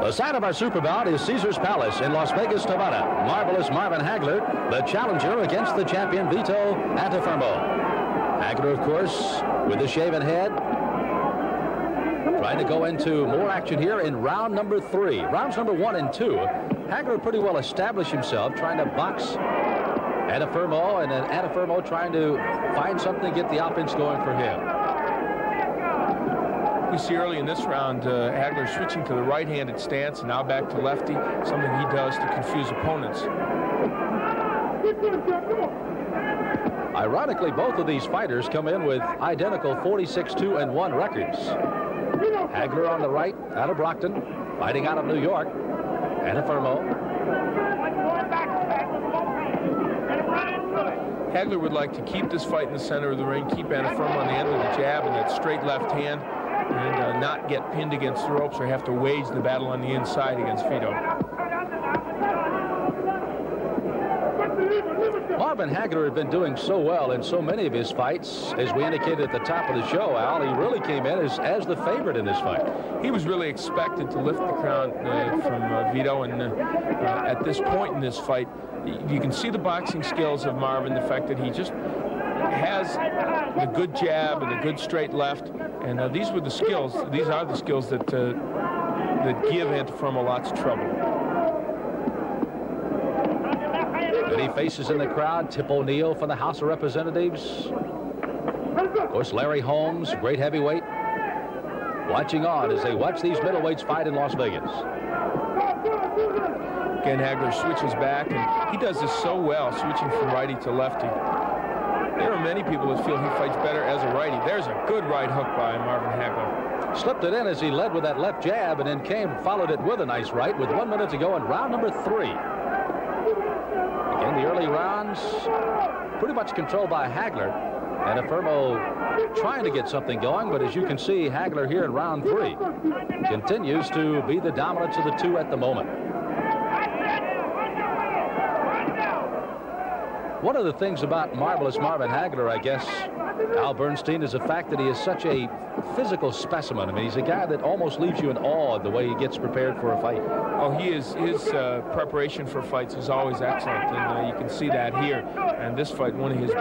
The site of our super bout is Caesars Palace in Las Vegas, Nevada. Marvelous Marvin Hagler, the challenger against the champion Vito Antuofermo. Hagler, of course, with the shaven head, trying to go into more action here in round number 3. Rounds number 1 and 2. Hagler pretty well established himself, trying to box Antuofermo, and then Antuofermo trying to find something to get the offense going for him. We see early in this round Hagler switching to the right-handed stance and now back to lefty, something he does to confuse opponents. Ironically, both of these fighters come in with identical 46-2-1 records. Hagler on the right, out of Brockton, fighting out of New York. Antuofermo. Hagler would like to keep this fight in the center of the ring, keep Antuofermo on the end of the jab and that straight left hand, and not get pinned against the ropes or have to wage the battle on the inside against Vito. Marvin Hagler had been doing so well in so many of his fights. As we indicated at the top of the show, Al, he really came in as the favorite in this fight. He was really expected to lift the crown from Vito, and at this point in this fight, you can see the boxing skills of Marvin, the fact that he just has the good jab and the good straight left, and these are the skills that give Antuofermo lots of trouble. That he faces in the crowd, Tip O'Neill from the House of Representatives. Of course, Larry Holmes, great heavyweight, watching on as they watch these middleweights fight in Las Vegas. Again, Hagler switches back, and he does this so well, switching from righty to lefty. There are many people that feel he fights better as a righty. There's a good right hook by Marvin Hagler. Slipped it in as he led with that left jab, and then followed it with a nice right with 1 minute to go in round number 3. Again, the early rounds pretty much controlled by Hagler. Antuofermo trying to get something going, but as you can see, Hagler here in round 3 continues to be the dominance of the two at the moment. One of the things about marvelous Marvin Hagler, I guess, Al Bernstein, is the fact that he is such a physical specimen. I mean, he's a guy that almost leaves you in awe of the way he gets prepared for a fight. Oh, his preparation for fights is always excellent, and you can see that here. And this fight, one of his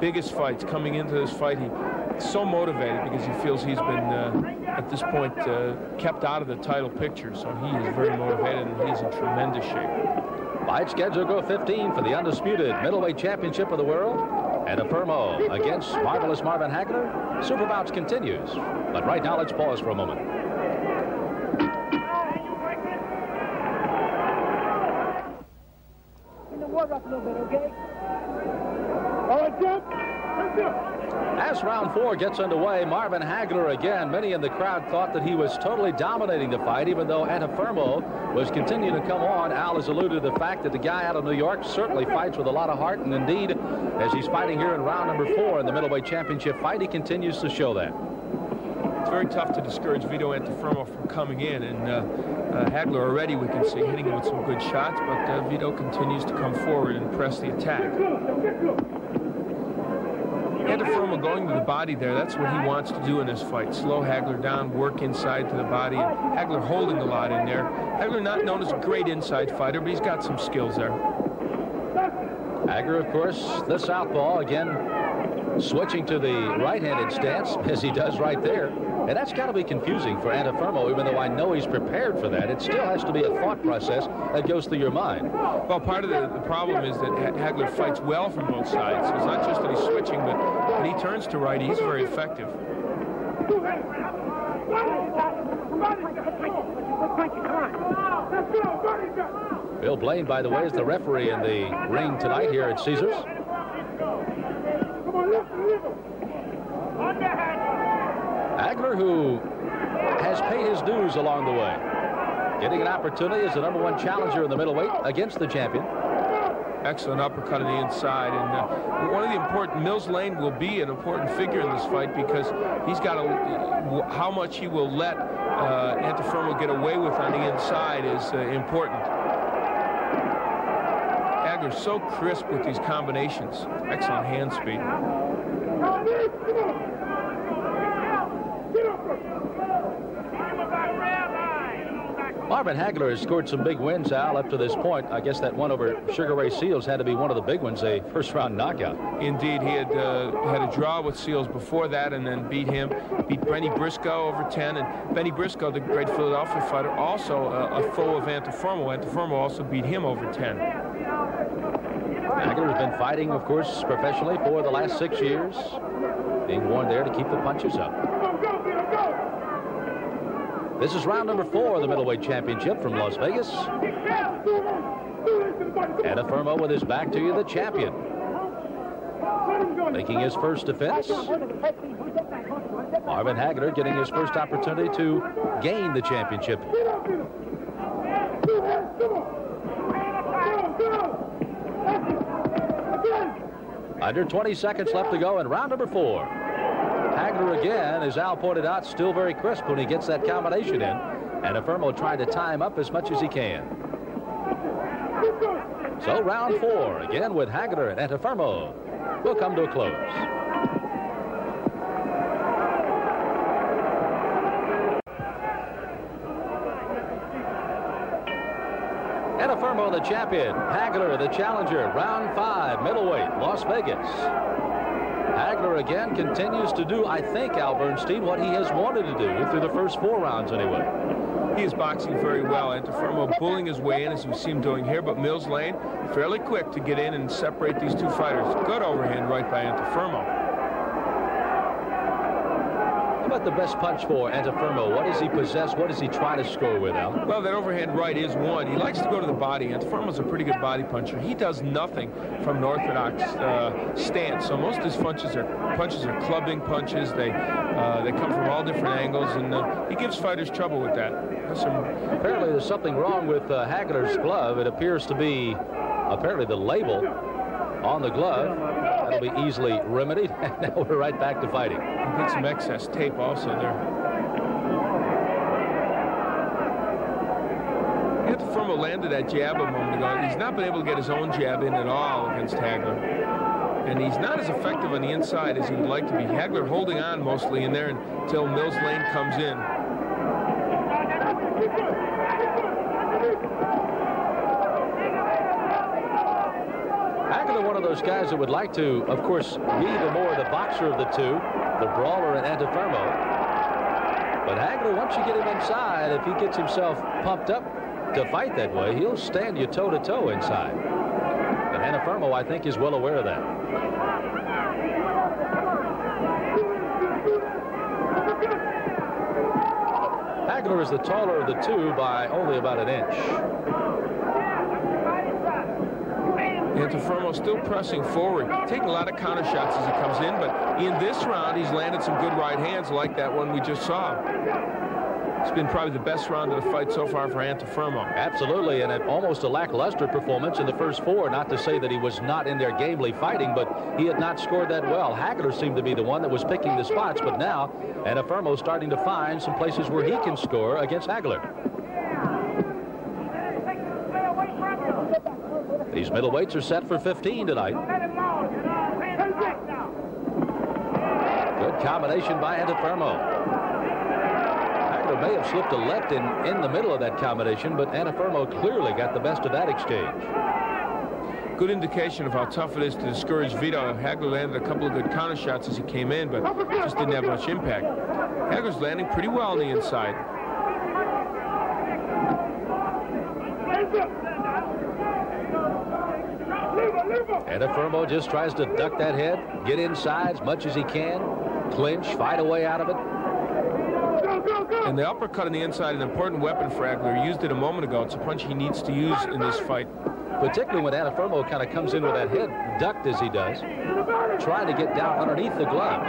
biggest fights, coming into this fight, he's so motivated because he feels he's been, at this point, kept out of the title picture. So he is very motivated, and he's in tremendous shape. Fight schedule go 15 for the undisputed middleweight championship of the world. Antuofermo against marvelous Marvin Hagler. Super bouts continues. But right now, let's pause for a moment. In the water up a little bit, okay? All right, jump. As round 4 gets underway, Marvin Hagler again. Many in the crowd thought that he was totally dominating the fight, even though Antuofermo was continuing to come on. Al has alluded to the fact that the guy out of New York certainly fights with a lot of heart, and indeed, as he's fighting here in round number 4 in the middleweight championship fight, he continues to show that. It's very tough to discourage Vito Antuofermo from coming in, and Hagler already, we can see, hitting him with some good shots, but Vito continues to come forward and press the attack. Antuofermo going to the body there, that's what he wants to do in this fight. Slow Hagler down, work inside to the body, and Hagler holding a lot in there. Hagler not known as a great inside fighter, but he's got some skills there. Hagler, of course, the southpaw, again, switching to the right-handed stance, as he does right there. And that's got to be confusing for Antuofermo, even though I know he's prepared for that. It still has to be a thought process that goes through your mind. Well, part of the problem is that Hagler fights well from both sides. It's not just that he's switching, but when he turns to right, he's very effective. Bill Blaine, by the way, is the referee in the ring tonight here at Caesars. Hagler, who has paid his dues along the way, getting an opportunity as the #1 challenger in the middleweight against the champion. Excellent uppercut on the inside, and one of the important, Mills Lane will be an important figure in this fight because he's got how much he will let Antuofermo get away with on the inside is important. Hagler's so crisp with these combinations. Excellent hand speed. Marvin Hagler has scored some big wins, Al, up to this point. I guess that one over Sugar Ray Seals had to be one of the big ones, a first-round knockout. Indeed, he had had a draw with Seals before that, and then beat Benny Briscoe over 10. And Benny Briscoe, the great Philadelphia fighter, also a foe of Antuofermo. Antuofermo also beat him over 10. Hagler has been fighting, of course, professionally for the last 6 years, being warned there to keep the punches up. This is round number 4 of the Middleweight Championship from Las Vegas. Antuofermo with his back to you, the champion. Making his first defense. Marvin Hagler getting his first opportunity to gain the championship. Under 20 seconds left to go in round number 4. Hagler again, as Al pointed out, still very crisp when he gets that combination in. And Antuofermo trying to tie him up as much as he can. So round 4, again with Hagler and Antuofermo, will come to a close. Antuofermo, the champion. Hagler, the challenger. Round 5, middleweight, Las Vegas. Hagler again continues to do, I think, Al Bernstein, what he has wanted to do through the first 4 rounds anyway. He is boxing very well. Antuofermo bullying his way in, as we see him doing here, but Mills Lane fairly quick to get in and separate these two fighters. Good overhand right by Antuofermo. How about the best punch for Antuofermo? What does he possess? What does he try to score with, Al? Well, that overhand right is one. He likes to go to the body. Antuofermo's a pretty good body puncher. He does nothing from an orthodox stance. So most of his punches are clubbing punches. They come from all different angles, and he gives fighters trouble with that. Apparently, there's something wrong with Hagler's glove. It appears to be apparently the label on the glove. That'll be easily remedied. And now we're right back to fighting. He put some excess tape also there. Antuofermo landed that jab a moment ago. He's not been able to get his own jab in at all against Hagler. And he's not as effective on the inside as he would like to be. Hagler holding on mostly in there until Mills Lane comes in. Hagler, one of those guys that would like to, of course, be the more the boxer of the two, the brawler and Antuofermo. But Hagler, once you get him inside, if he gets himself pumped up to fight that way, he'll stand you toe-to-toe inside. But Antuofermo, I think, is well aware of that. Hagler is the taller of the two by only about an inch. Antuofermo still pressing forward, taking a lot of counter shots as he comes in, but in this round he's landed some good right hands like that one we just saw. It's been probably the best round of the fight so far for Antuofermo. Absolutely, and almost a lackluster performance in the first 4. Not to say that he was not in there gamely fighting, but he had not scored that well. Hagler seemed to be the one that was picking the spots, but now Antuofermo starting to find some places where he can score against Hagler. These middleweights are set for 15 tonight. Good combination by Antuofermo. Hagler may have slipped a left in the middle of that combination, but Antuofermo clearly got the best of that exchange. Good indication of how tough it is to discourage Vito. Hagler landed a couple of good counter shots as he came in, but just didn't have much impact. Hagler's landing pretty well on the inside. Antuofermo just tries to duck that head, get inside as much as he can, clinch, fight a way out of it. And the uppercut on the inside, an important weapon for Hagler. He used it a moment ago. It's a punch he needs to use in this fight. Particularly when Antuofermo kind of comes in with that head ducked as he does, trying to get down underneath the gloves.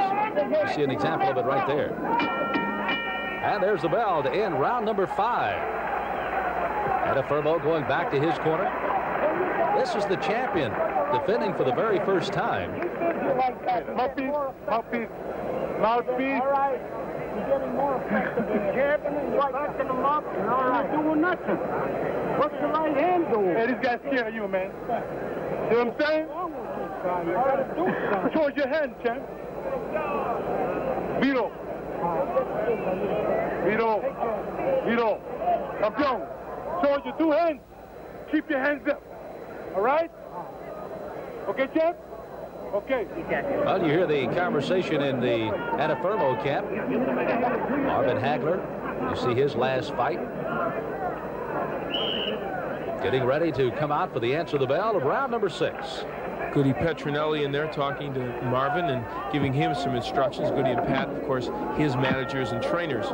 You see an example of it right there. And there's the bell to end round number 5. Antuofermo going back to his corner. This is the champion defending for the very first time. Mouthpiece. All right. You're getting more effective. Jabbing and backing them up. All right. You're doing nothing. What's the right hand doing? Hey, this guy's scared of you, man. You know what I'm saying? Which one's your hand, champ? Vito. Campeón, show your 2 hands. Keep your hands up. All right? Okay, champ? Okay. Well, you hear the conversation in the Antuofermo camp. Marvin Hagler, you see his last fight. Getting ready to come out for the answer the bell of round number 6. Goody Petronelli in there talking to Marvin and giving him some instructions. Goody and Pat, of course, his managers and trainers.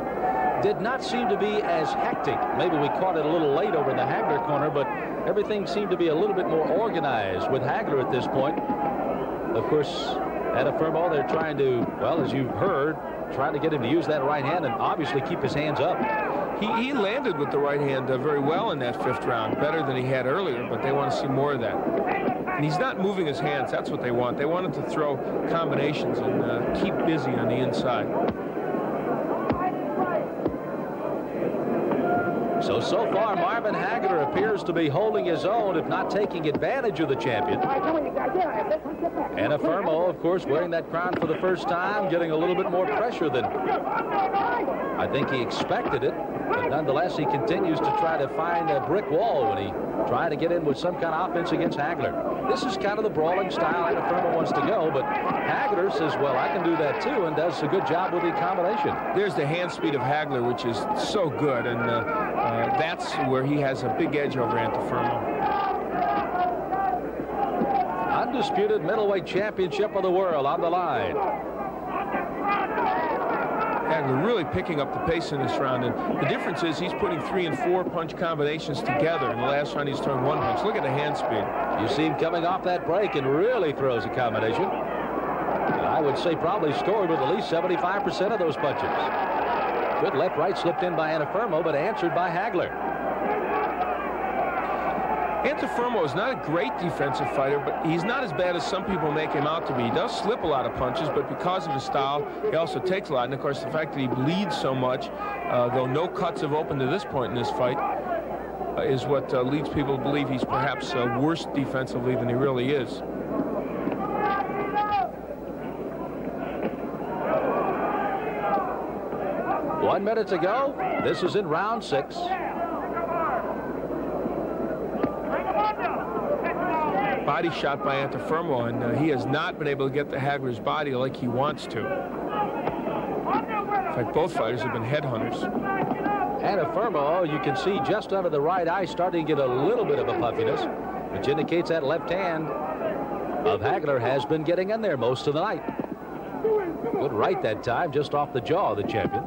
Did not seem to be as hectic. Maybe we caught it a little late over in the Hagler corner, but everything seemed to be a little bit more organized with Hagler at this point. Of course, Antuofermo, they're trying to, well, as you've heard, trying to get him to use that right hand and obviously keep his hands up. He landed with the right hand very well in that 5th round, better than he had earlier, but they want to see more of that. And he's not moving his hands. That's what they want. They want him to throw combinations and keep busy on the inside. So far, Marvin Hagler appears to be holding his own, if not taking advantage of the champion. Antuofermo, of course, wearing that crown for the first time, getting a little bit more pressure than I think he expected it. But nonetheless, he continues to try to find a brick wall when he tried to get in with some kind of offense against Hagler. This is kind of the brawling style Antuofermo wants to go, but Hagler says, well, I can do that too, and does a good job with the combination. There's the hand speed of Hagler, which is so good, and that's where he has a big edge over Antuofermo. Undisputed middleweight championship of the world on the line. Hagler really picking up the pace in this round, and the difference is he's putting 3 and 4 punch combinations together. In the last round, he's throwing 1 punch. Look at the hand speed. You see him coming off that break and really throws a combination. And I would say probably scored with at least 75% of those punches. Good left-right slipped in by Antuofermo, but answered by Hagler. Antuofermo is not a great defensive fighter, but he's not as bad as some people make him out to be. He does slip a lot of punches, but because of his style, he also takes a lot. And, of course, the fact that he bleeds so much, though no cuts have opened to this point in this fight, is what leads people to believe he's perhaps worse defensively than he really is. One minute to go. This is in round 6. Body shot by Antuofermo, and he has not been able to get to Hagler's body like he wants to. In fact, both fighters have been headhunters. Antuofermo, you can see just under the right eye starting to get a little bit of a puffiness, which indicates that left hand of Hagler has been getting in there most of the night. Good right that time, just off the jaw of the champion.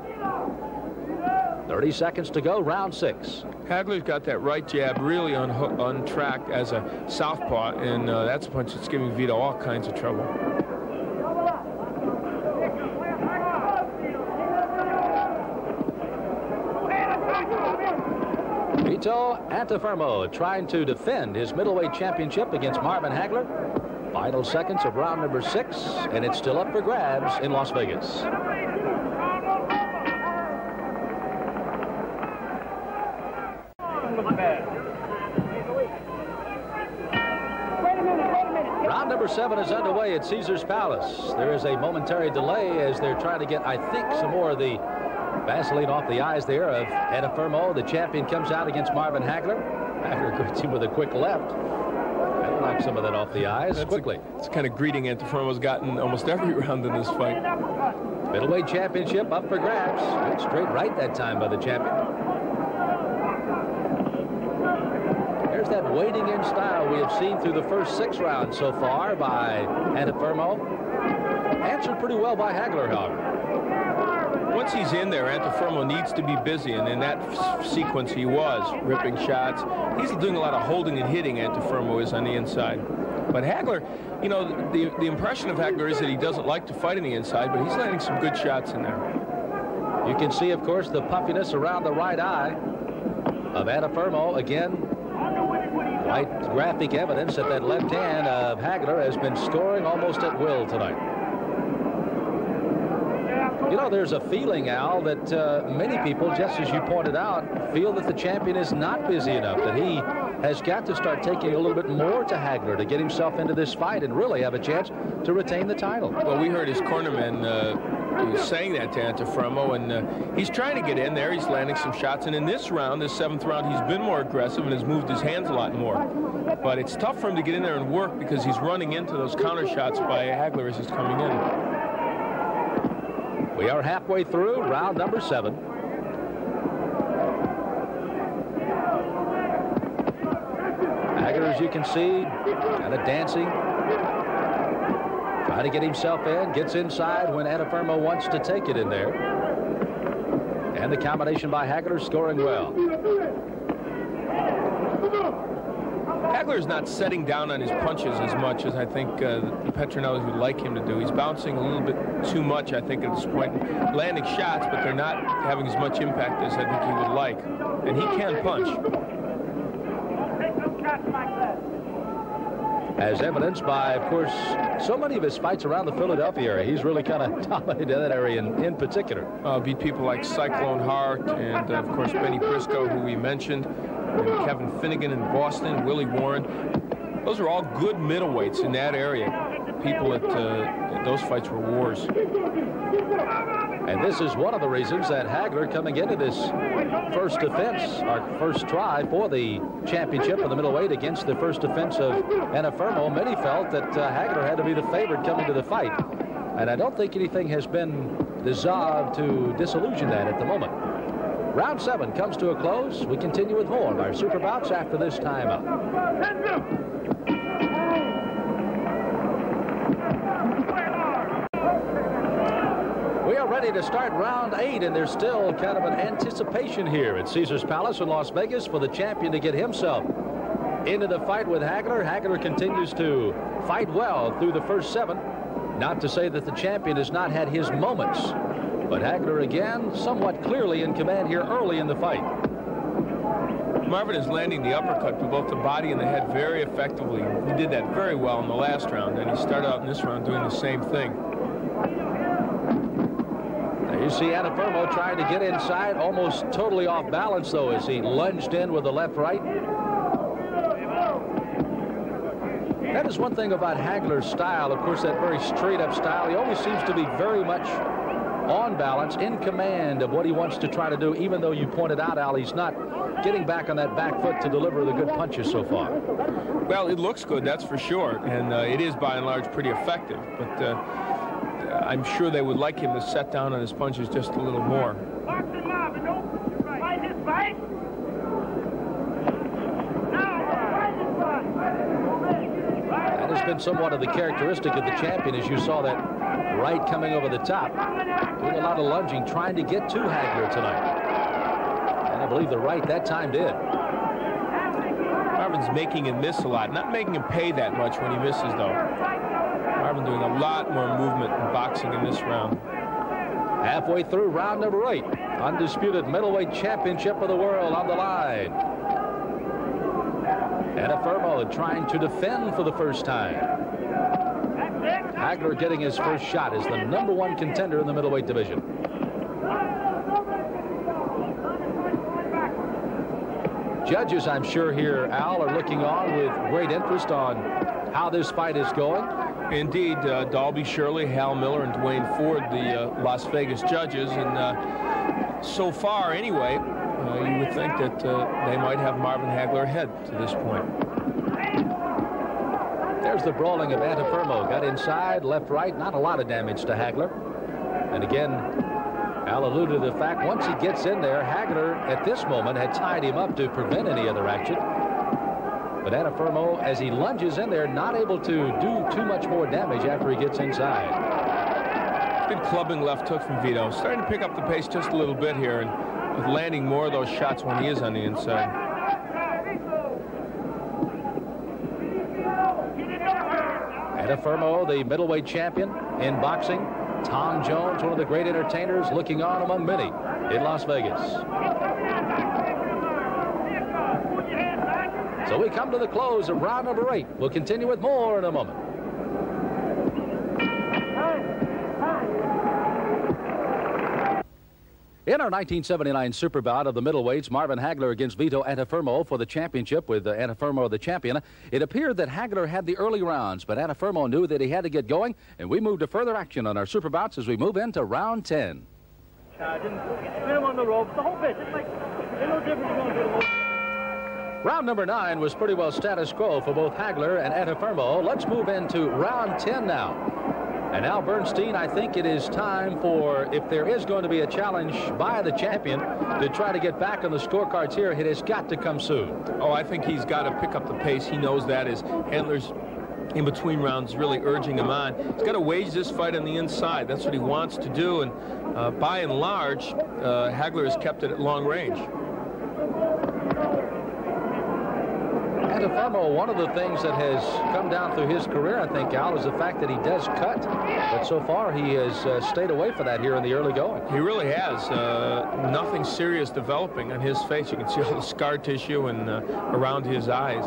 30 seconds to go, round 6. Hagler's got that right jab really on track as a southpaw, and that's a punch that's giving Vito all kinds of trouble. Vito Antuofermo trying to defend his middleweight championship against Marvin Hagler. Final seconds of round number 6, and it's still up for grabs in Las Vegas. Round number 7 is underway at Caesars Palace. There is a momentary delay as they're trying to get, I think, some more of the Vaseline off the eyes there of Antuofermo. The champion comes out against Marvin Hagler. Hagler greets him with a quick left. That'll knock some of that off the eyes quickly. It's kind of greeting Antuofermo's gotten almost every round in this fight. Middleweight championship up for grabs. Good straight right that time by the champion. There's that wading in style we have seen through the first 6 rounds so far by Antuofermo. Answered pretty well by Hagler, however. Once he's in there, Antuofermo needs to be busy, and in that sequence he was ripping shots. He's doing a lot of holding and hitting, Antuofermo is on the inside. But Hagler, you know, the impression of Hagler is that he doesn't like to fight on the inside, but he's landing some good shots in there. You can see, of course, the puffiness around the right eye of Antuofermo. Again, quite graphic evidence that that left hand of Hagler has been scoring almost at will tonight. You know, there's a feeling, Al, that many people, just as you pointed out, feel that the champion is not busy enough, that he has got to start taking a little bit more to Hagler to get himself into this fight and really have a chance to retain the title. Well, we heard his cornermen He's saying that to Antuofermo, and he's trying to get in there. He's landing some shots, and in this round, this 7th round, he's been more aggressive and has moved his hands a lot more. But it's tough for him to get in there and work because he's running into those counter shots by Hagler as he's coming in. We are halfway through round number 7. Hagler, as you can see, kind of dancing. Trying to get himself in, gets inside when Antuofermo wants to take it in there. And the combination by Hagler scoring well. Hagler's not setting down on his punches as much as I think the Petronellis would like him to do. He's bouncing a little bit too much, I think, at this point. Landing shots, but they're not having as much impact as I think he would like. And he can punch. As evidenced by, of course, so many of his fights around the Philadelphia area. He's really kind of dominated that area in particular. Beat people like Cyclone Hart and, of course, Benny Briscoe, who we mentioned, and Kevin Finnegan in Boston, Willie Warren. Those are all good middleweights in that area. People at those fights were wars. And this is one of the reasons that Hagler, coming into this first defense, or first try for the championship of the middleweight against the first defense of Antuofermo, many felt that Hagler had to be the favorite coming to the fight. And I don't think anything has been dissolved to disillusion that at the moment. Round 7 comes to a close. We continue with more of our super bouts after this timeout. We are ready to start round 8, and there's still kind of an anticipation here at Caesars Palace in Las Vegas for the champion to get himself into the fight with Hagler. Hagler continues to fight well through the first 7. Not to say that the champion has not had his moments, but Hagler again somewhat clearly in command here early in the fight. Marvin is landing the uppercut to both the body and the head very effectively. He did that very well in the last round, and he started out in this round doing the same thing. You see Antuofermo trying to get inside, almost totally off balance, though, as he lunged in with the left-right. That is one thing about Hagler's style, of course, that very straight-up style. He always seems to be very much on balance, in command of what he wants to try to do, even though you pointed out, Al, he's not getting back on that back foot to deliver the good punches so far. Well, it looks good, that's for sure, and it is, by and large, pretty effective. But I'm sure they would like him to set down on his punches just a little more. That has been somewhat of the characteristic of the champion, as you saw that right coming over the top. Doing a lot of lunging, trying to get to Hagler tonight. And I believe the right that time did. Marvin's making him miss a lot. Not making him pay that much when he misses, though. Marvin doing a lot more movement in boxing in this round. Halfway through round number 8. Undisputed middleweight championship of the world on the line. Antuofermo trying to defend for the first time. Hagler getting his first shot as the #1 contender in the middleweight division. Judges, I'm sure here, Al, are looking on with great interest on how this fight is going. Indeed, Dalby Shirley, Hal Miller, and Dwayne Ford, the Las Vegas judges. And so far, anyway, you would think that they might have Marvin Hagler ahead to this point. There's the brawling of Antuofermo. Got inside, left, right. Not a lot of damage to Hagler. And again, Al alluded to the fact once he gets in there, Hagler at this moment had tied him up to prevent any other action. But Antuofermo, as he lunges in there, not able to do too much more damage after he gets inside. Good clubbing left hook from Vito. Starting to pick up the pace just a little bit here, and with landing more of those shots when he is on the inside. Antuofermo, the middleweight champion in boxing. Tom Jones, one of the great entertainers, looking on among many in Las Vegas. So we come to the close of round number 8. We'll continue with more in a moment. In our 1979 super bout of the middleweights, Marvin Hagler against Vito Antuofermo for the championship, with Antuofermo the champion, it appeared that Hagler had the early rounds, but Antuofermo knew that he had to get going, and we moved to further action on our super bouts as we move into round 10. Charging, spin him on the ropes, the whole bit. It's like, there's no difference going to the ropes. Round number 9 was pretty well status quo for both Hagler and Antuofermo. Let's move into round 10 now. And now, Bernstein, I think it is time for, if there is going to be a challenge by the champion to try to get back on the scorecards here, it has got to come soon. Oh, I think he's got to pick up the pace. He knows that. His handlers in between rounds really urging him on. He's got to wage this fight on the inside. That's what he wants to do. And by and large, Hagler has kept it at long range. Antuofermo, one of the things that has come down through his career, I think, Al, is the fact that he does cut. But so far, he has stayed away from that here in the early going. He really has. Nothing serious developing on his face. You can see all the scar tissue and around his eyes.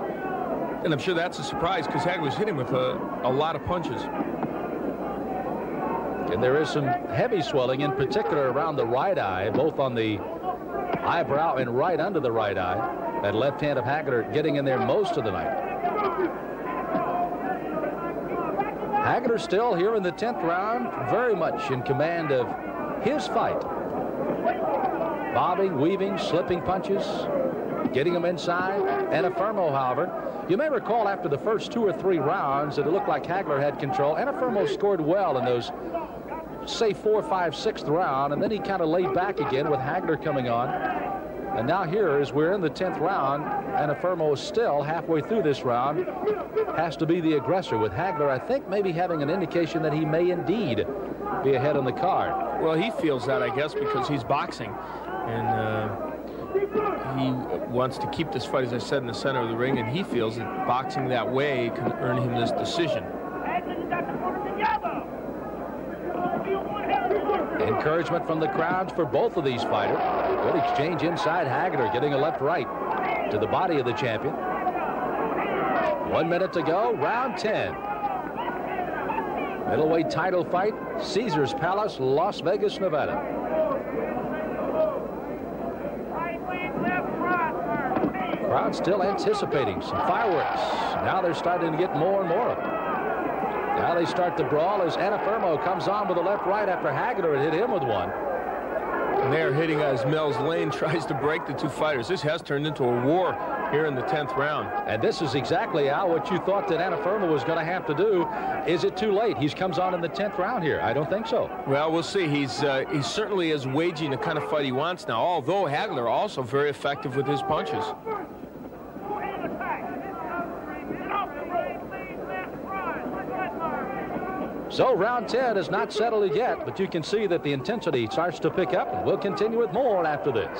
And I'm sure that's a surprise because Hagler's hit him with a lot of punches. And there is some heavy swelling, in particular around the right eye, both on the eyebrow and right under the right eye. That left hand of Hagler getting in there most of the night. Hagler still here in the 10th round, very much in command of his fight. Bobbing, weaving, slipping punches, getting them inside. Antuofermo, however, you may recall after the first 2 or 3 rounds that it looked like Hagler had control. Antuofermo scored well in those, say, 4th, 5th, 6th round, and then he kind of laid back again with Hagler coming on. And now here, as we're in the 10th round, Antuofermo still halfway through this round has to be the aggressor, with Hagler, I think, maybe having an indication that he may indeed be ahead on the card. Well, he feels that, I guess, because he's boxing. And he wants to keep this fight, as I said, in the center of the ring, and he feels that boxing that way can earn him this decision. Encouragement from the crowds for both of these fighters. Good exchange inside. Hagler getting a left-right to the body of the champion. 1 minute to go, round 10. Middleweight title fight, Caesars Palace, Las Vegas, Nevada. Crowd still anticipating some fireworks. Now they're starting to get more and more of them. Now they start to brawl as Antuofermo comes on with a left-right after Hagler had hit him with one. And they're hitting as Mel's Lane tries to break the two fighters. This has turned into a war here in the 10th round. And this is exactly, Al, what you thought that Antuofermo was going to have to do. Is it too late? He comes on in the 10th round here. I don't think so. Well, we'll see. He certainly is waging the kind of fight he wants now, although Hagler also very effective with his punches. So round 10 is not settled yet, but you can see that the intensity starts to pick up, and we'll continue with more after this.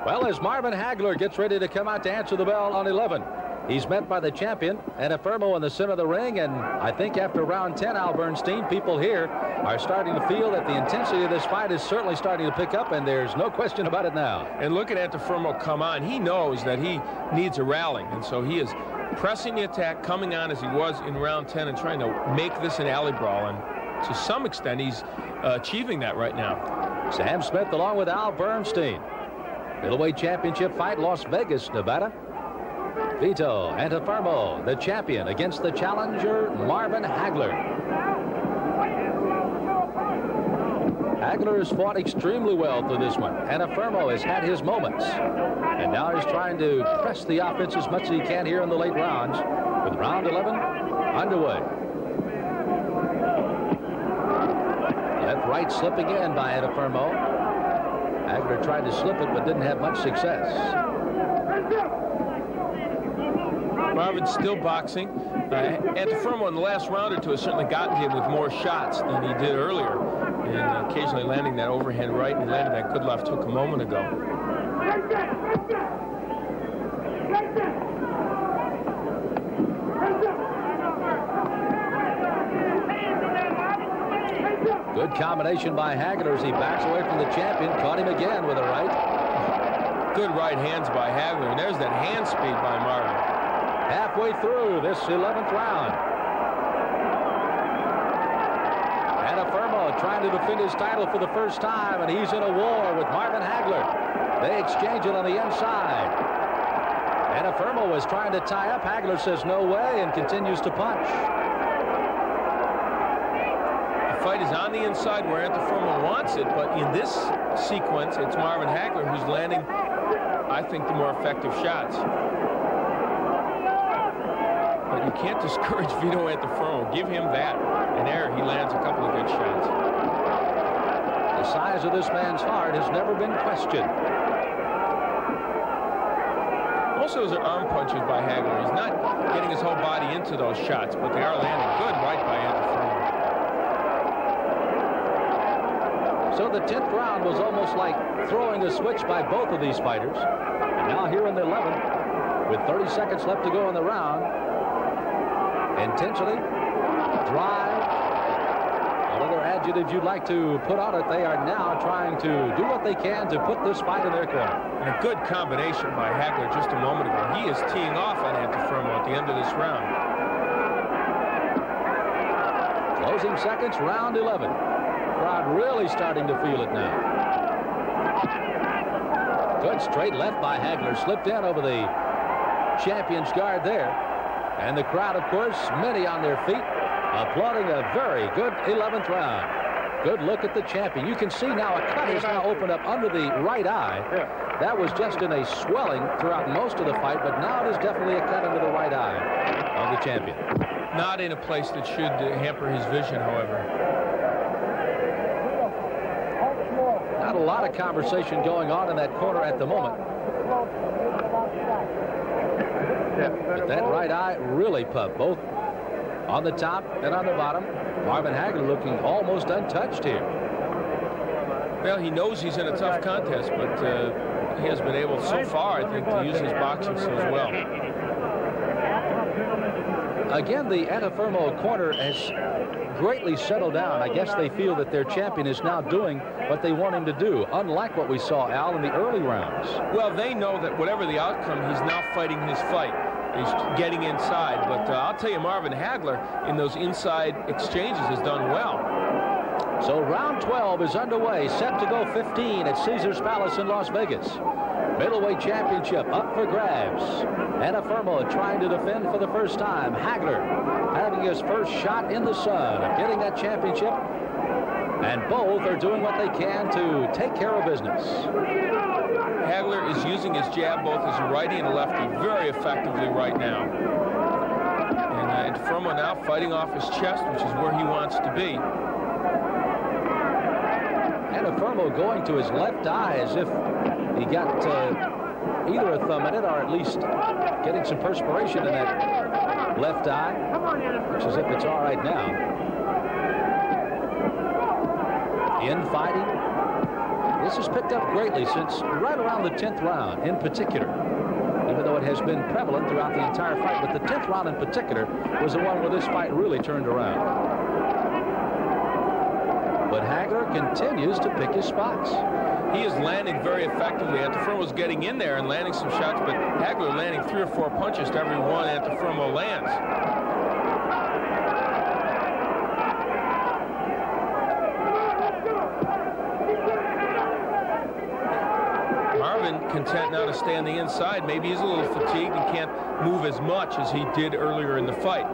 Well, as Marvin Hagler gets ready to come out to answer the bell on 11, he's met by the champion, Antuofermo, in the center of the ring, and I think after round 10, Al Bernstein, people here are starting to feel that the intensity of this fight is certainly starting to pick up, and there's no question about it now. And look at Antuofermo come on. He knows that he needs a rallying, and so he is pressing the attack, coming on as he was in round 10 and trying to make this an alley brawl, and to some extent he's achieving that right now. Sam Smith along with Al Bernstein. Middleweight championship fight, Las Vegas, Nevada. Vito Antuofermo, the champion, against the challenger, Marvin Hagler. Hagler has fought extremely well through this one. Antuofermo has had his moments. And now he's trying to press the offense as much as he can here in the late rounds, with round 11 underway. Left-right slipping in by Antuofermo. Hagler tried to slip it, but didn't have much success. Marvin's still boxing. Antuofermo in the last round or two has certainly gotten to him with more shots than he did earlier, and occasionally landing that overhand right, and he landed that good left hook a moment ago. Good combination by Hagler as he backs away from the champion. Caught him again with a right. Good right hands by Hagler, and there's that hand speed by Marvin. Halfway through this 11th round. Antuofermo trying to defend his title for the first time, and he's in a war with Marvin Hagler. They exchange it on the inside. Antuofermo was trying to tie up. Hagler says no way and continues to punch. The fight is on the inside where Antuofermo wants it, but in this sequence, it's Marvin Hagler who's landing, I think, the more effective shots. But you can't discourage Vito Antuofermo. Give him that. And there, he lands a couple of good shots. The size of this man's heart has never been questioned. Most of those are arm punches by Hagler. He's not getting his whole body into those shots, but they are landing good right by Antuofermo. So the 10th round was almost like throwing a switch by both of these fighters. And now here in the 11th, with 30 seconds left to go in the round, intensity, drive, whatever adjective you'd like to put on it, they are now trying to do what they can to put this fight in their corner. And a good combination by Hagler just a moment ago. He is teeing off on Antuofermo at the end of this round. Closing seconds, round 11. Crowd really starting to feel it now. Good straight left by Hagler, slipped in over the champion's guard there. And the crowd, of course, many on their feet, applauding a very good 11th round. Good look at the champion. You can see now a cut has now opened up under the right eye. That was just in a swelling throughout most of the fight, but now it is definitely a cut under the right eye of the champion. Not in a place that should hamper his vision, however. Not a lot of conversation going on in that corner at the moment. But that right eye really puffed, both on the top and on the bottom. Marvin Hagler looking almost untouched here. Well, he knows he's in a tough contest, but he has been able so far, I think, to use his boxing skills well. Again, the Antuofermo corner has greatly settled down. I guess they feel that their champion is now doing what they want him to do, unlike what we saw, Al, in the early rounds. Well, they know that whatever the outcome, he's now fighting his fight. He's getting inside. But I'll tell you, Marvin Hagler in those inside exchanges has done well. So round 12 is underway, set to go 15 at Caesars Palace in Las Vegas. Middleweight championship up for grabs. Antuofermo trying to defend for the first time. Hagler having his first shot in the sun of getting that championship. And both are doing what they can to take care of business. Hagler is using his jab both as a righty and a lefty very effectively right now. And Antuofermo now fighting off his chest, which is where he wants to be. Antuofermo going to his left eye as if he got either a thumb in it or at least getting some perspiration in that left eye, which is if it's all right now. Infighting. This has picked up greatly since right around the 10th round in particular, even though it has been prevalent throughout the entire fight. But the 10th round in particular was the one where this fight really turned around. But Hagler continues to pick his spots. He is landing very effectively. Antuofermo's getting in there and landing some shots, but Hagler landing 3 or 4 punches to every one Antuofermo lands. Marvin content now to stay on the inside. Maybe he's a little fatigued and can't move as much as he did earlier in the fight.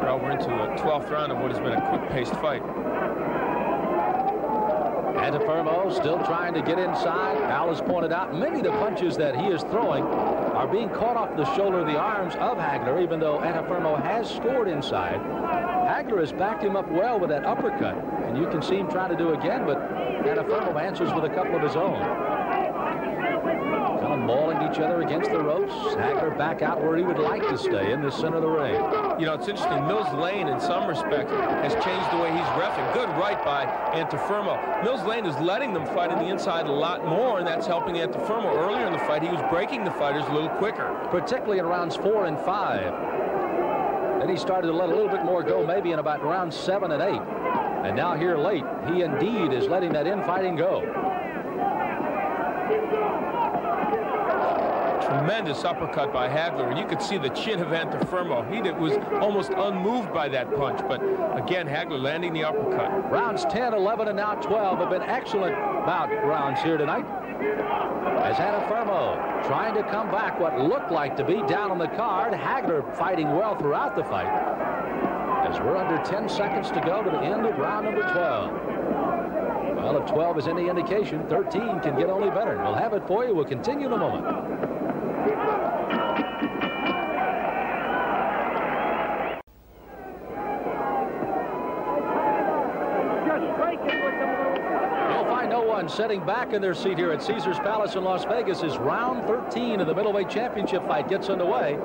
Well, we're into the 12th round of what has been a quick-paced fight. Antuofermo still trying to get inside. Al has pointed out many of the punches that he is throwing are being caught off the shoulder of the arms of Hagler, even though Antuofermo has scored inside. Hagler has backed him up well with that uppercut, and you can see him trying to do again, but Antuofermo answers with a couple of his own. Kind of mauling each other against the ropes. Hagler back out where he would like to stay, in the center of the ring. You know, it's interesting. Mills Lane, in some respects, has changed the way he's reffing. Good right by Antuofermo. Mills Lane is letting them fight on the inside a lot more, and that's helping Antuofermo. Earlier in the fight, he was breaking the fighters a little quicker. Particularly in rounds 4 and 5. Then he started to let a little bit more go, maybe in about rounds 7 and 8. And now here late, he indeed is letting that infighting go. Tremendous uppercut by Hagler, and you could see the chin of Antuofermo. He was almost unmoved by that punch, but again, Hagler landing the uppercut. Rounds 10, 11, and now 12 have been excellent bout rounds here tonight. As Antuofermo trying to come back what looked like to be down on the card. Hagler fighting well throughout the fight. As we're under 10 seconds to go to the end of round number 12. Well, if 12 is any indication, 13 can get only better. We'll have it for you. We'll continue in a moment. You'll find no one sitting back in their seat here at Caesars Palace in Las Vegas as round 13 of the middleweight championship fight gets underway.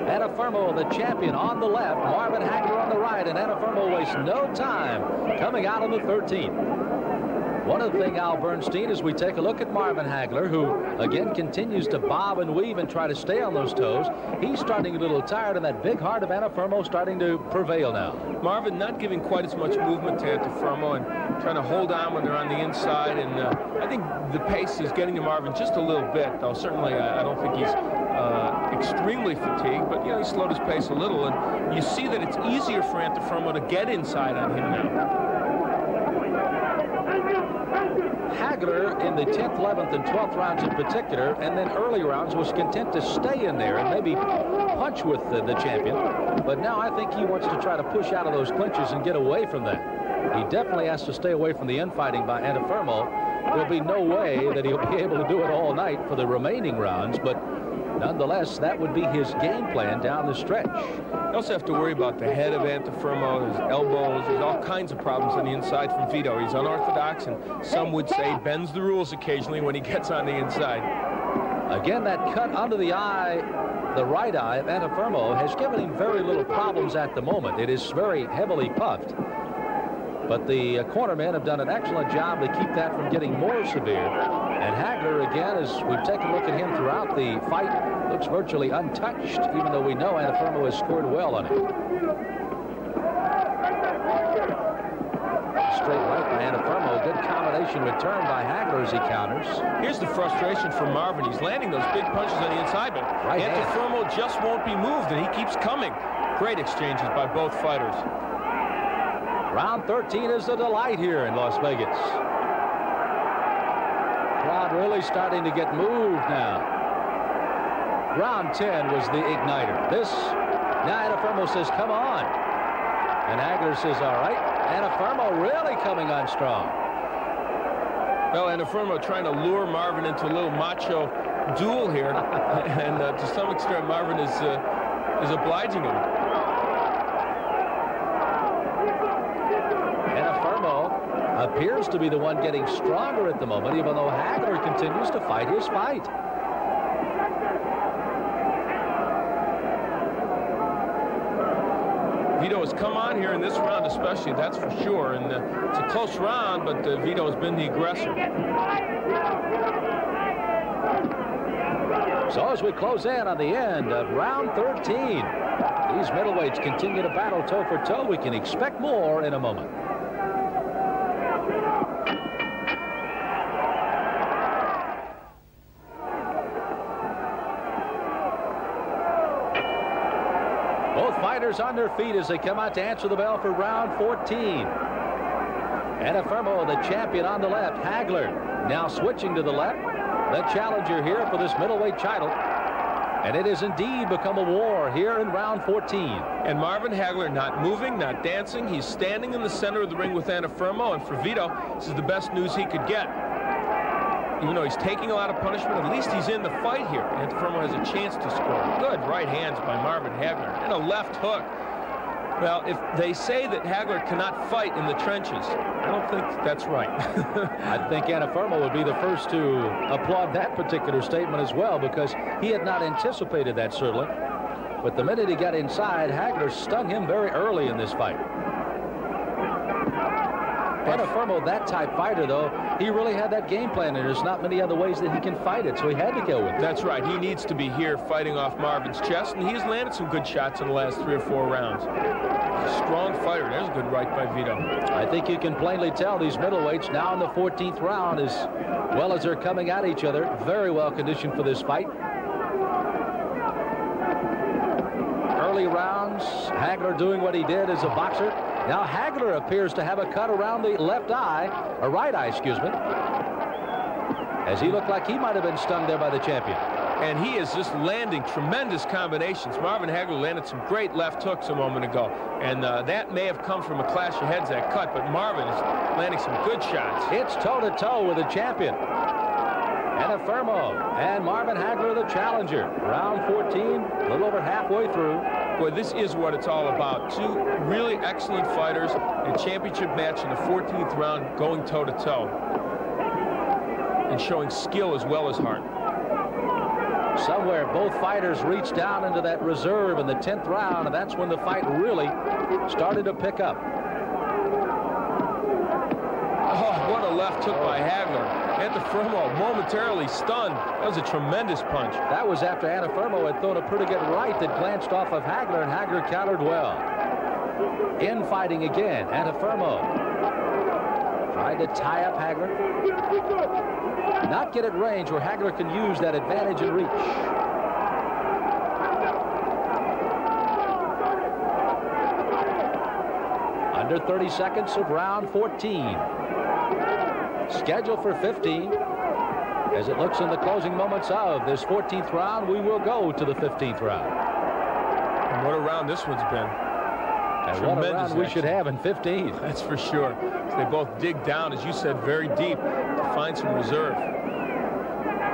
Antuofermo, the champion, on the left, Marvin Hagler on the right, and Antuofermo wastes no time coming out on the 13th. One other thing, Al Bernstein, as we take a look at Marvin Hagler, who again continues to bob and weave and try to stay on those toes. He's starting a little tired, and that big heart of Antuofermo starting to prevail now. Marvin not giving quite as much movement to Antuofermo and trying to hold on when they're on the inside, and I think the pace is getting to Marvin just a little bit, though. Certainly, I don't think he's extremely fatigued, but, you know, he slowed his pace a little, and you see that it's easier for Antuofermo to get inside on him now. Hagler in the 10th, 11th, and 12th rounds in particular, and then early rounds, was content to stay in there and maybe punch with the champion. But now I think he wants to try to push out of those clinches and get away from that. He definitely has to stay away from the infighting by Antuofermo. There'll be no way that he'll be able to do it all night for the remaining rounds, but nonetheless, that would be his game plan down the stretch. You also have to worry about the head of Antuofermo, his elbows. There's all kinds of problems on the inside from Vito. He's unorthodox, and some would say bends the rules occasionally when he gets on the inside. Again, that cut under the eye, the right eye of Antuofermo, has given him very little problems at the moment. It is very heavily puffed. But the cornermen have done an excellent job to keep that from getting more severe. And Hagler, again, as we've taken a look at him throughout the fight, looks virtually untouched, even though we know Antuofermo has scored well on him. Straight right by Antuofermo. Good combination return by Hagler as he counters. Here's the frustration for Marvin. He's landing those big punches on the inside, but Antuofermo just won't be moved, and he keeps coming. Great exchanges by both fighters. Round 13 is a delight here in Las Vegas. Crowd really starting to get moved now. Round 10 was the igniter. This, now Antuofermo says, come on. And Hagler says, all right. Antuofermo really coming on strong. Well, Antuofermo trying to lure Marvin into a little macho duel here. And to some extent, Marvin is obliging him. Appears to be the one getting stronger at the moment, even though Hagler continues to fight his fight. Vito has come on here in this round especially, that's for sure. And it's a close round, but Vito has been the aggressor. So as we close in on the end of round 13, these middleweights continue to battle toe for toe. We can expect more in a moment. Fighters on their feet as they come out to answer the bell for round 14. Antuofermo, the champion, on the left. Hagler now switching to the left. The challenger here for this middleweight title. And it has indeed become a war here in round 14. And Marvin Hagler not moving, not dancing. He's standing in the center of the ring with Antuofermo. And for Vito, this is the best news he could get. Even though he's taking a lot of punishment, at least he's in the fight here. Antuofermo has a chance to score. Good right hands by Marvin Hagler. And a left hook. Well, if they say that Hagler cannot fight in the trenches, I don't think that's right. I think Antuofermo would be the first to applaud that particular statement as well, because he had not anticipated that, certainly. But the minute he got inside, Hagler stung him very early in this fight. Antuofermo, that type fighter, though, he really had that game plan, and there's not many other ways that he can fight it, so he had to go with it. That's right. He needs to be here fighting off Marvin's chest, and he's landed some good shots in the last 3 or 4 rounds. He's a strong fighter. There's a good right by Vito. I think you can plainly tell these middleweights now in the 14th round, as well as they're coming at each other, very well conditioned for this fight. rounds. Hagler doing what he did as a boxer. Now Hagler appears to have a cut around the left eye, or right eye, excuse me, as he looked like he might have been stung there by the champion. And he is just landing tremendous combinations. Marvin Hagler landed some great left hooks a moment ago. And that may have come from a clash of heads, that cut, but Marvin is landing some good shots. It's toe-to-toe with the champion. Antuofermo and Marvin Hagler, the challenger. Round 14, a little over halfway through. Boy, this is what it's all about. Two really excellent fighters, a championship match in the 14th round, going toe-to-toe. And showing skill as well as heart. Somewhere both fighters reached down into that reserve in the 10th round, and that's when the fight really started to pick up. Oh, what a left hook by Hagler. Antuofermo momentarily stunned. That was a tremendous punch. That was after Antuofermo had thrown a pretty good right that glanced off of Hagler, and Hagler countered well. Infighting again, Antuofermo tried to tie up Hagler. Not get at range where Hagler can use that advantage and reach. Under 30 seconds of round 14. Scheduled for 15. As it looks in the closing moments of this 14th round, we will go to the 15th round. And what a round this one's been. And what a round we should have in 15. That's for sure. They both dig down, as you said, very deep to find some reserve.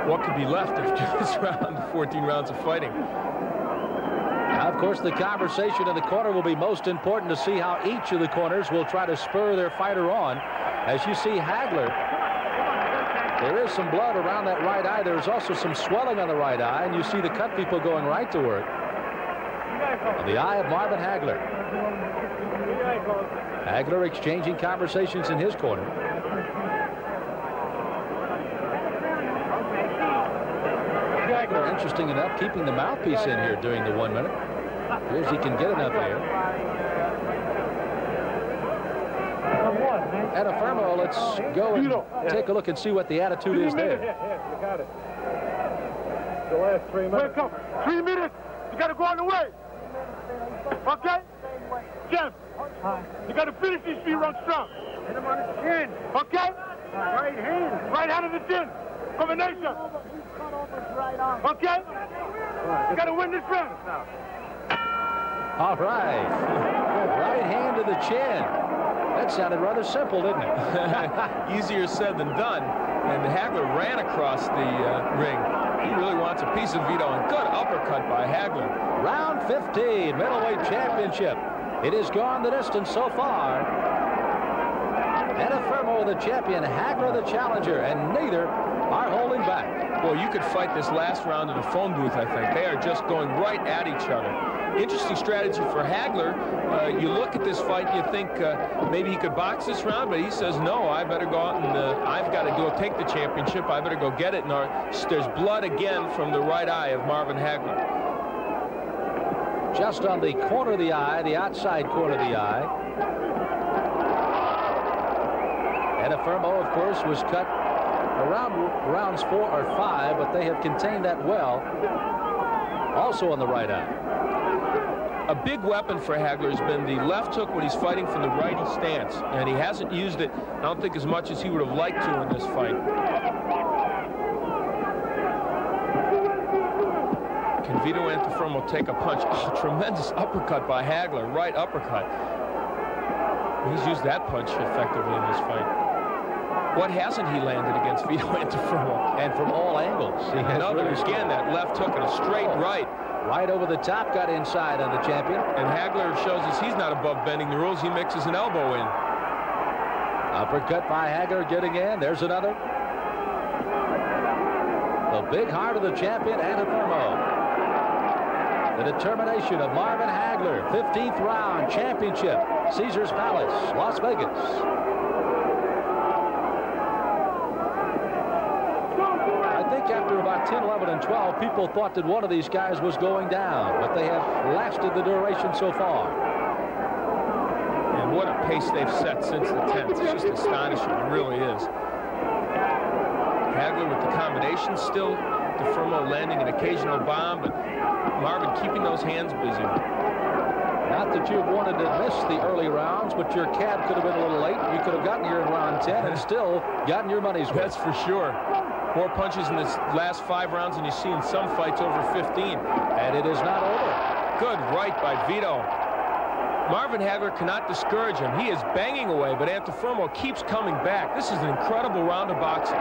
What could be left after this round, 14 rounds of fighting? Now, of course, the conversation in the corner will be most important to see how each of the corners will try to spur their fighter on. As you see Hagler, there is some blood around that right eye. There's also some swelling on the right eye, and you see the cut people going right to work. On the eye of Marvin Hagler. Hagler exchanging conversations in his corner. Hagler, interesting enough, keeping the mouthpiece in here during the 1 minute. Here's he can get enough air. Antuofermo, let's go and take a look and see what the attitude is there. You got it. The last 3 minutes. Wake up. 3 minutes. You got to go on the way. Okay? Jim, you got to finish these 3 rounds strong. Hit him on the chin. Okay? Right hand. Right hand of the chin. Combination. Okay? You got to win this round. All right. Right hand to the chin. That sounded rather simple, didn't it? Easier said than done. And Hagler ran across the ring. He really wants a piece of Vito, and good uppercut by Hagler. Round 15, middleweight championship. It has gone the distance so far. Antuofermo the champion, Hagler the challenger, and neither are holding back. Well, you could fight this last round in a phone booth, I think. They are just going right at each other. Interesting strategy for Hagler. You look at this fight, you think maybe he could box this round, but he says, no, I better go out and I've got to go take the championship. I better go get it. And there's blood again from the right eye of Marvin Hagler. Just on the corner of the eye, the outside corner of the eye. Antuofermo, of course, was cut around rounds 4 or 5, but they have contained that well. Also on the right eye. A big weapon for Hagler has been the left hook when he's fighting from the righty stance, and he hasn't used it, I don't think, as much as he would have liked to in this fight. Can Vito Antuofermo take a punch? Oh, tremendous uppercut by Hagler, right uppercut. He's used that punch effectively in this fight. What hasn't he landed against Vito Antuofermo? And from all angles. Another, again, that left hook and a straight right. Right over the top, got inside on the champion. And Hagler shows us he's not above bending the rules. He mixes an elbow in. Uppercut by Hagler getting in. There's another. The big heart of the champion, Antuofermo. The determination of Marvin Hagler. 15th round championship. Caesars Palace, Las Vegas. After about 10, 11, and 12, people thought that one of these guys was going down, but they have lasted the duration so far. And what a pace they've set since the 10th. It's just astonishing. It really is. Hagler with the combination still. Antuofermo landing an occasional bomb, but Marvin keeping those hands busy. Not that you wanted to miss the early rounds, but your cab could have been a little late. You could have gotten here in round 10 and still gotten your money's worth. That's for sure. More punches in this last 5 rounds than you see in some fights over 15. And it is not over. Good right by Vito. Marvin Hagler cannot discourage him. He is banging away, but Antuofermo keeps coming back. This is an incredible round of boxing.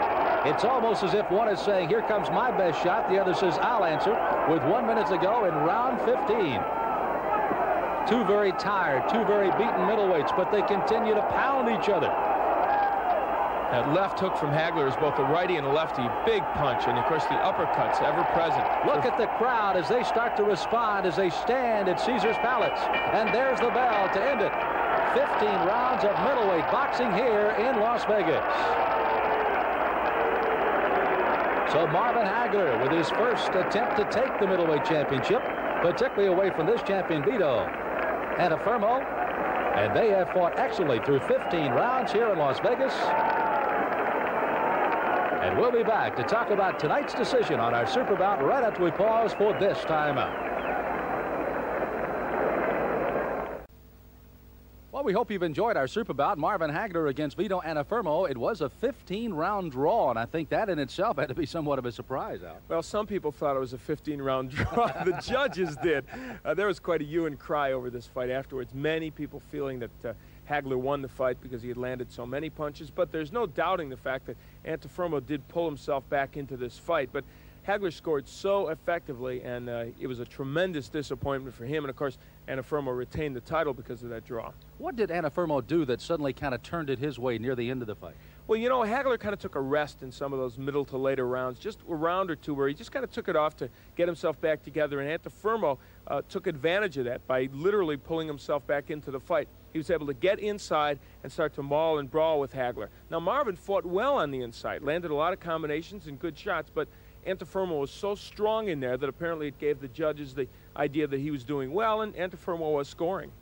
It's almost as if one is saying, here comes my best shot. The other says, I'll answer, with 1 minute to go in round 15. Two very tired, two very beaten middleweights, but they continue to pound each other. That left hook from Hagler is both a righty and a lefty. Big punch, and of course the uppercuts ever present. Look at the crowd as they start to respond as they stand at Caesar's Palace. And there's the bell to end it. 15 rounds of middleweight boxing here in Las Vegas. So Marvin Hagler with his first attempt to take the middleweight championship, particularly away from this champion Vito Antuofermo. And they have fought excellently through 15 rounds here in Las Vegas. And we'll be back to talk about tonight's decision on our Super Bout right after we pause for this timeout. Well, we hope you've enjoyed our Super Bout. Marvin Hagler against Vito Antuofermo. It was a 15-round draw, and I think that in itself had to be somewhat of a surprise, Al. Well, some people thought it was a 15-round draw. The judges did. There was quite a hue and cry over this fight afterwards. Many people feeling that Hagler won the fight because he had landed so many punches, but there's no doubting the fact that Antuofermo did pull himself back into this fight. But Hagler scored so effectively, and it was a tremendous disappointment for him. And, of course, Antuofermo retained the title because of that draw. What did Antuofermo do that suddenly kind of turned it his way near the end of the fight? Well, you know, Hagler kind of took a rest in some of those middle to later rounds, just a round or two where he just kind of took it off to get himself back together, and Antuofermo took advantage of that by literally pulling himself back into the fight. He was able to get inside and start to maul and brawl with Hagler. Now, Marvin fought well on the inside, landed a lot of combinations and good shots, but Antuofermo was so strong in there that apparently it gave the judges the idea that he was doing well, and Antuofermo was scoring.